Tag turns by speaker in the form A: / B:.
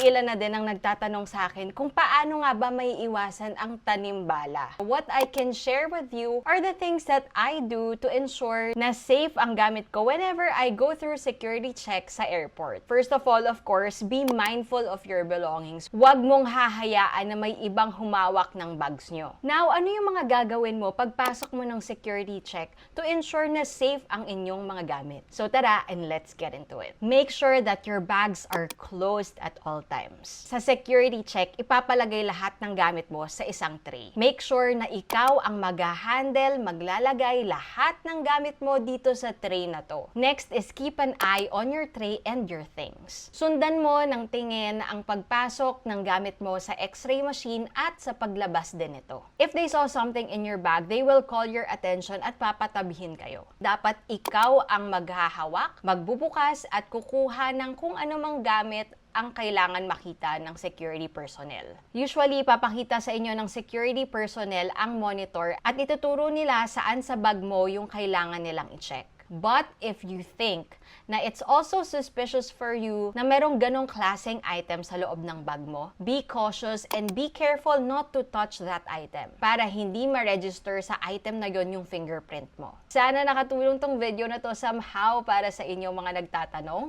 A: ilan na din ang nagtatanong sa akin kung paano nga ba may iwasan ang tanimbala. What I can share with you are the things that I do to ensure na safe ang gamit ko whenever I go through security check sa airport. First of all, of course, be mindful of your belongings. Huwag mong hahayaan na may ibang humawak ng bags nyo. Now, ano yung mga gagawin mo pagpasok mo ng security check to ensure na safe ang inyong mga gamit? So tara, and let's get into it. Make sure that your bags are closed at all times. Sa security check, ipapalagay lahat ng gamit mo sa isang tray. Make sure na ikaw ang mag-handle, maglalagay lahat ng gamit mo dito sa tray na to. Next is keep an eye on your tray and your things. Sundan mo ng tingin ang pagpasok ng gamit mo sa x-ray machine at sa paglabas din ito. If they saw something in your bag, they will call your attention at papatabihin kayo. Dapat ikaw ang maghahawak, magbubukas at kukuha ng kung anumang gamit ang kailangan makita ng security personnel. Usually, papakita sa inyo ng security personnel ang monitor at ituturo nila saan sa bag mo yung kailangan nilang i-check. But if you think na it's also suspicious for you na merong ganong klaseng item sa loob ng bag mo, be cautious and be careful not to touch that item para hindi ma-register sa item na yon yung fingerprint mo. Sana nakatulong tong video na to somehow para sa inyong mga nagtatanong.